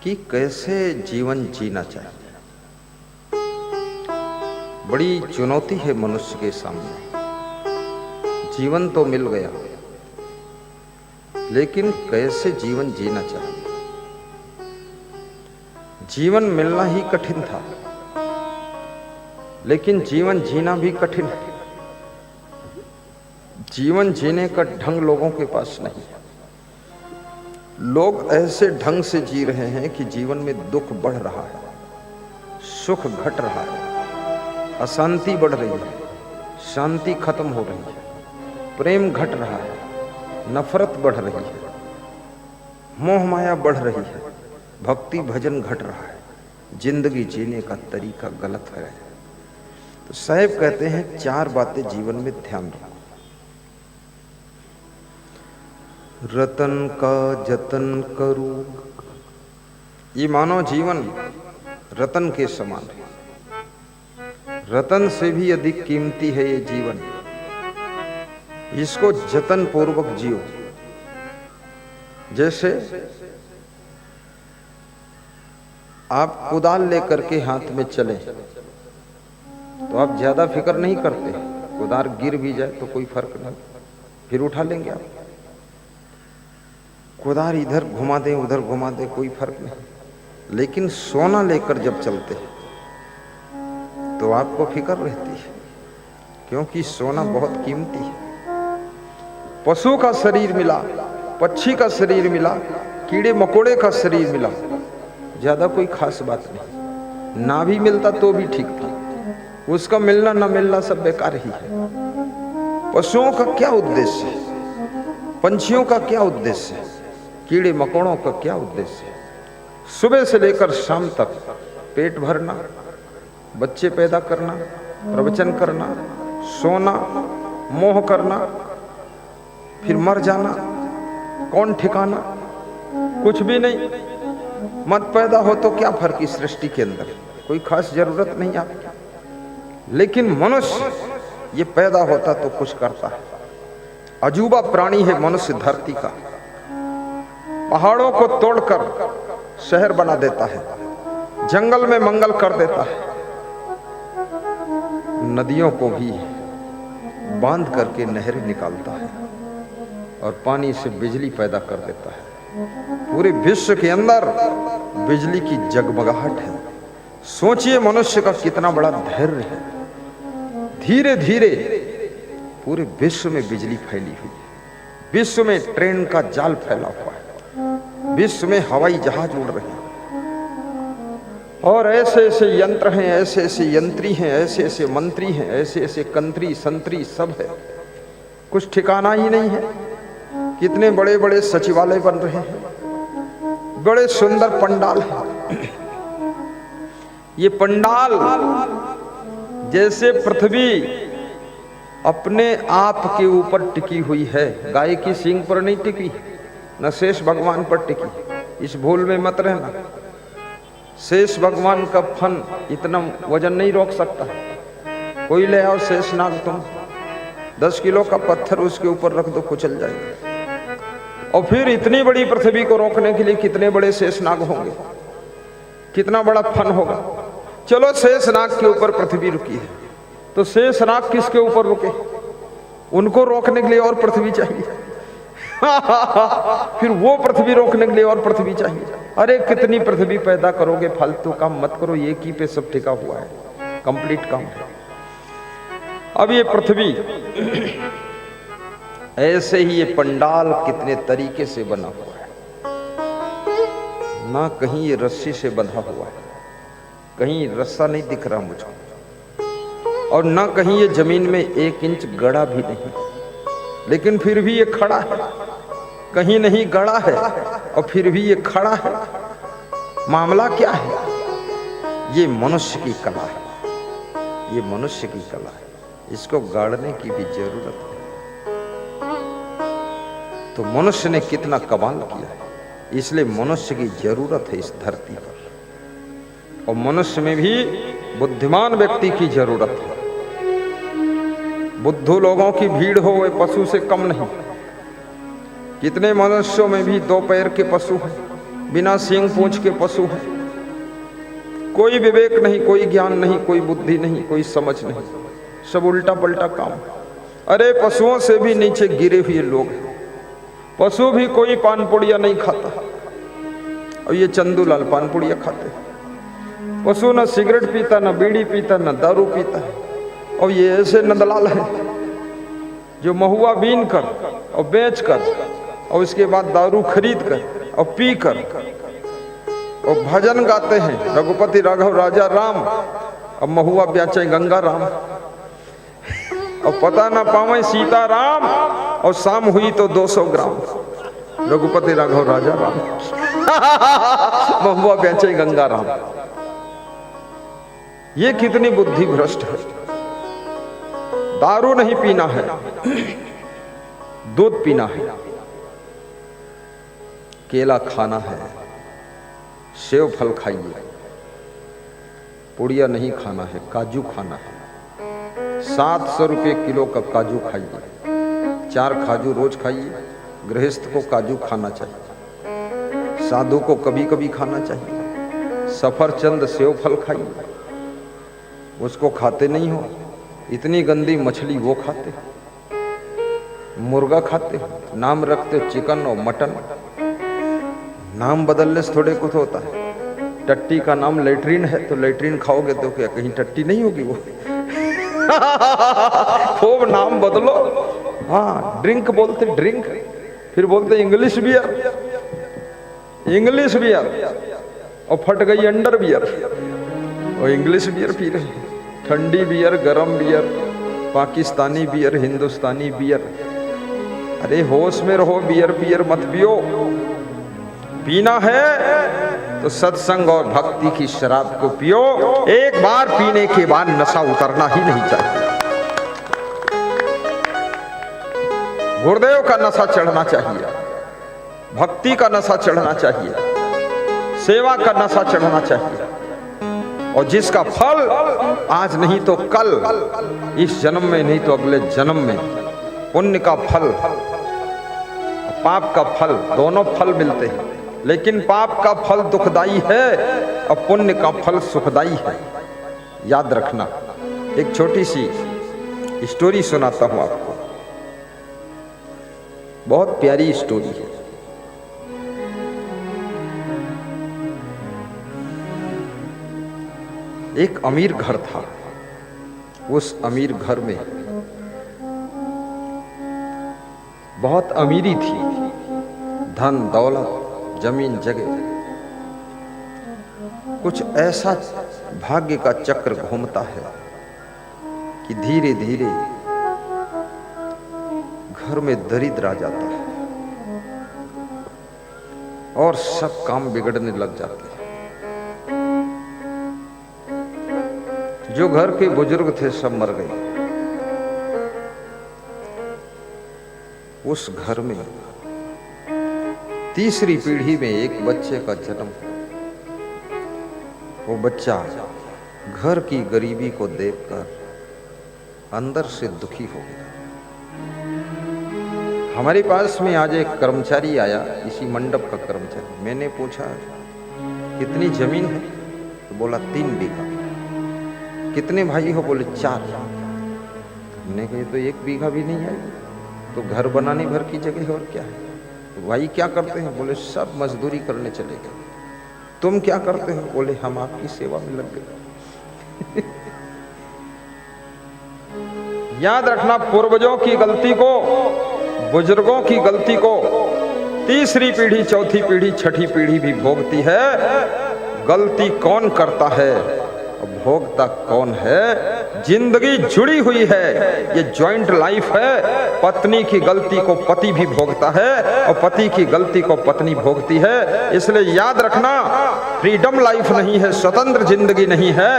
कि कैसे जीवन जीना चाहिए। बड़ी चुनौती है मनुष्य के सामने। जीवन तो मिल गया, लेकिन कैसे जीवन जीना चाहिए। जीवन मिलना ही कठिन था, लेकिन जीवन जीना भी कठिन है। जीवन जीने का ढंग लोगों के पास नहीं है। लोग ऐसे ढंग से जी रहे हैं कि जीवन में दुख बढ़ रहा है, सुख घट रहा है, अशांति बढ़ रही है, शांति खत्म हो रही है, प्रेम घट रहा है, नफरत बढ़ रही है, मोह माया बढ़ रही है, भक्ति भजन घट रहा है। जिंदगी जीने का तरीका गलत है। तो साहब कहते हैं 4 बातें जीवन में ध्यान रखो। रतन का जतन करूं, ये मानो जीवन रतन के समान है। रतन से भी अधिक कीमती है ये जीवन। इसको जतन पूर्वक जियो। जैसे आप कुदाल लेकर के हाथ में चले तो आप ज्यादा फिक्र नहीं करते। कुदाल गिर भी जाए तो कोई फर्क नहीं, फिर उठा लेंगे आप। कुदाल इधर घुमा दे उधर घुमा दे कोई फर्क नहीं। लेकिन सोना लेकर जब चलते हैं तो आपको फिक्र रहती है, क्योंकि सोना बहुत कीमती है। पशु का शरीर मिला, पक्षी का शरीर मिला, कीड़े मकोड़े का शरीर मिला, ज्यादा कोई खास बात नहीं। ना भी मिलता तो भी ठीक था। उसका मिलना ना मिलना सब बेकार ही है। पशुओं का क्या उद्देश्य है, पंछियों का क्या उद्देश्य है, कीड़े मकोड़ों का क्या उद्देश्य है? सुबह से लेकर शाम तक पेट भरना, बच्चे पैदा करना, प्रवचन करना, सोना, मोह करना, फिर मर जाना। कौन ठिकाना? कुछ भी नहीं। मत पैदा हो तो क्या फर्क इस सृष्टि के अंदर, कोई खास जरूरत नहीं आपकी। लेकिन मनुष्य ये पैदा होता तो कुछ करता है। अजूबा प्राणी है मनुष्य धरती का। पहाड़ों को तोड़कर शहर बना देता है, जंगल में मंगल कर देता है, नदियों को भी बांध करके नहरें निकालता है और पानी से बिजली पैदा कर देता है। पूरे विश्व के अंदर बिजली की जगमगाहट है। सोचिए मनुष्य का कितना बड़ा धैर्य है। धीरे धीरे पूरे विश्व में बिजली फैली हुई है। विश्व में ट्रेन का जाल फैला हुआ है। विश्व में हवाई जहाज उड़ रहे हैं और ऐसे ऐसे यंत्र हैं, ऐसे ऐसे यंत्री हैं, ऐसे ऐसे मंत्री हैं, ऐसे ऐसे कंत्री संतरी सब है। कुछ ठिकाना ही नहीं है। कितने बड़े बड़े सचिवालय बन रहे हैं, बड़े सुंदर पंडाल हैं। ये पंडाल जैसे पृथ्वी अपने आप के ऊपर टिकी हुई है, गाय की सींग पर नहीं टिकी, न शेष भगवान पर टिकी। इस भूल में मत रहना। शेष भगवान का फन इतना वजन नहीं रोक सकता। कोई ले आओ शेष नाग, तुम 10 किलो का पत्थर उसके ऊपर रख दो, कुचल जाएगा। और फिर इतनी बड़ी पृथ्वी को रोकने के लिए कितने बड़े शेष नाग होंगे, कितना बड़ा फन होगा। चलो शेष नाग के ऊपर पृथ्वी रुकी है, तो शेष नाग किसके ऊपर रुके? उनको रोकने के लिए और पृथ्वी चाहिए। फिर वो पृथ्वी रोकने के लिए और पृथ्वी चाहिए। अरे कितनी पृथ्वी पैदा करोगे, फालतू काम मत करो। एक ही पे सब टिका हुआ है, कंप्लीट काम है। अब ये पृथ्वी ऐसे ही ये पंडाल कितने तरीके से बना हुआ है। ना कहीं ये रस्सी से बंधा हुआ है, कहीं रस्सा नहीं दिख रहा मुझको, और ना कहीं ये जमीन में 1 इंच गड़ा भी नहीं। लेकिन फिर भी ये खड़ा है। कहीं नहीं गड़ा है और फिर भी ये खड़ा है। मामला क्या है? ये मनुष्य की कला है। ये मनुष्य की कला है। इसको गाड़ने की भी जरूरत है। तो मनुष्य ने कितना कमाल किया है, इसलिए मनुष्य की जरूरत है इस धरती पर। और मनुष्य में भी बुद्धिमान व्यक्ति की जरूरत है। बुद्धू लोगों की भीड़ हो, वे पशु से कम नहीं। कितने मनुष्यों में भी 2 पैर के पशु हैं, बिना सींग पूंछ के पशु है। कोई विवेक नहीं, कोई ज्ञान नहीं, कोई बुद्धि नहीं, कोई समझ नहीं, सब उल्टा पलटा काम। अरे पशुओं से भी नीचे गिरे हुए लोग हैं। पशु भी कोई पान पुड़िया नहीं खाता, और ये चंदूलाल पान पुड़िया खाते। पशु न सिगरेट पीता, न बीड़ी पीता, न दारू पीता है। और ये ऐसे नंदलाल है जो महुआ बीन कर और बेच कर और उसके बाद दारू खरीद कर और पी कर और भजन गाते हैं, रघुपति राघव राजा राम, और महुआ बेचे गंगा राम, और पता ना पावे सीता राम, और शाम हुई तो 200 ग्राम रघुपति राघव राजा राम। महुआ बेचे गंगा राम। ये कितनी बुद्धि भ्रष्ट है। दारू नहीं पीना है, दूध पीना है, केला खाना है, सेव फल खाइए, पुड़िया नहीं खाना है, काजू खाना है। 700 रुपये किलो का काजू खाइए, 4 काजू रोज खाइए। गृहस्थ को काजू खाना चाहिए, साधु को कभी कभी खाना चाहिए। सफरचंद सेव फल खाइए, उसको खाते नहीं हो। इतनी गंदी मछली वो खाते, मुर्गा खाते, नाम रखते चिकन और मटन। नाम बदलने से थोड़े कुछ होता है। टट्टी का नाम लेट्रिन है तो लेट्रिन खाओगे तो क्या कहीं टट्टी नहीं होगी वो? खूब नाम बदलो। हाँ, ड्रिंक बोलते ड्रिंक, फिर बोलते इंग्लिश बियर, इंग्लिश बियर, और फट गई अंडर बियर, और इंग्लिश बियर पी रहे हैं। ठंडी बियर, गरम बियर, पाकिस्तानी बियर, हिंदुस्तानी बियर। अरे होश में रहो, बियर बियर मत पियो। पीना है तो सत्संग और भक्ति की शराब को पियो। एक बार पीने के बाद नशा उतरना ही नहीं चाहिए। गुरुदेव का नशा चढ़ना चाहिए, भक्ति का नशा चढ़ना चाहिए, सेवा का नशा चढ़ना चाहिए। और जिसका फल आज नहीं तो कल, इस जन्म में नहीं तो अगले जन्म में, पुण्य का फल, पाप का फल, दोनों फल मिलते हैं। लेकिन पाप का फल दुखदाई है और पुण्य का फल सुखदाई है। याद रखना। एक छोटी सी स्टोरी सुनाता हूं आपको, बहुत प्यारी स्टोरी है। एक अमीर घर था। उस अमीर घर में बहुत अमीरी थी, धन दौलत, जमीन जगह। कुछ ऐसा भाग्य का चक्र घूमता है कि धीरे धीरे घर में दरिद्र आ जाता है और सब काम बिगड़ने लग जाते हैं। जो घर के बुजुर्ग थे सब मर गए। उस घर में तीसरी पीढ़ी में एक बच्चे का जन्म। वो बच्चा घर की गरीबी को देखकर अंदर से दुखी हो गया। हमारे पास में आज एक कर्मचारी आया, इसी मंडप का कर्मचारी। मैंने पूछा कितनी जमीन है? तो बोला 3 बीघा। कितने भाई हो? बोले 4। हमने कहा तो 1 बीघा भी नहीं है, तो घर बनाने भर की जगह है और क्या है? तो भाई क्या करते हैं? बोले सब मजदूरी करने चले गए। तुम क्या करते हो? बोले हम आपकी सेवा में लग गए। याद रखना, पूर्वजों की गलती को, बुजुर्गों की गलती को तीसरी पीढ़ी, चौथी पीढ़ी, छठी पीढ़ी भी भोगती है। गलती कौन करता है, भोगता कौन है? जिंदगी जुड़ी हुई है, ये ज्वाइंट लाइफ है। पत्नी की गलती को पति भी भोगता है और पति की गलती को पत्नी भोगती है। इसलिए याद रखना, फ्रीडम लाइफ नहीं है, स्वतंत्र जिंदगी नहीं है।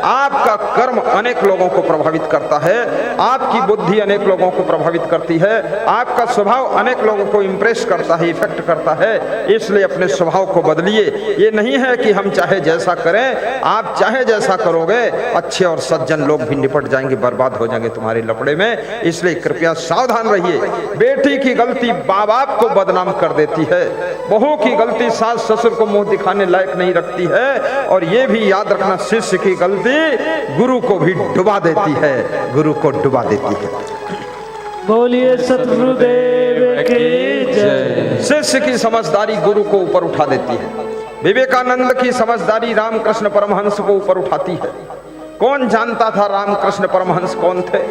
आपका कर्म अनेक लोगों को प्रभावित करता है, आपकी बुद्धि अनेक लोगों को प्रभावित करती है, आपका स्वभाव अनेक लोगों को इंप्रेस करता है, इफेक्ट करता है। इसलिए अपने स्वभाव को बदलिए। ये नहीं है कि हम चाहे जैसा करें, आप चाहे जैसा करोगे अच्छे और सज्जन लोग लोग भी निपट जाएंगे, बर्बाद हो जाएंगे तुम्हारे लफड़े में। इसलिए कृपया सावधान रहिए। बेटी की गलती माँ बाप को बदनाम कर देती है, बहू की गलती सास ससुर को मुंह दिखाने लायक नहीं रखती है, और ये भी याद रखना शिष्य की गलती गुरु को भी डुबा देती है, गुरु को डुबा देती है। बोलिए सतगुरुदेव की जय। शिष्य की समझदारी गुरु को ऊपर उठा देती है। विवेकानंद की समझदारी रामकृष्ण परमहंस को ऊपर उठाती है। कौन जानता था रामकृष्ण परमहंस कौन थे?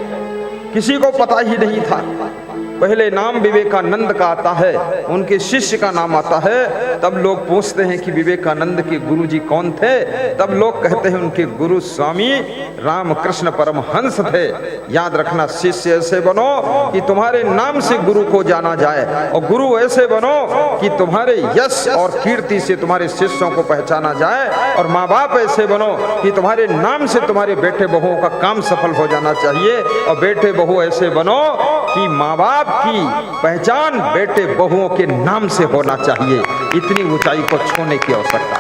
किसी को पता ही नहीं था। पहले नाम विवेकानंद का आता है, उनके शिष्य का नाम आता है, तब लोग पूछते हैं कि विवेकानंद के गुरुजी कौन थे? तब लोग कहते हैं उनके गुरु स्वामी रामकृष्ण परमहंस थे। याद रखना, शिष्य ऐसे बनो कि तुम्हारे नाम से गुरु को जाना जाए, और गुरु ऐसे बनो कि तुम्हारे यश और कीर्ति से तुम्हारे शिष्यों को पहचाना जाए, और माँ बाप ऐसे बनो कि तुम्हारे नाम से तुम्हारे बेटे बहुओं का काम सफल हो जाना चाहिए, और बेटे बहू ऐसे बनो कि माँ बाप की पहचान बेटे बहुओं के नाम से होना चाहिए। इतनी ऊंचाई को छूने की आवश्यकता।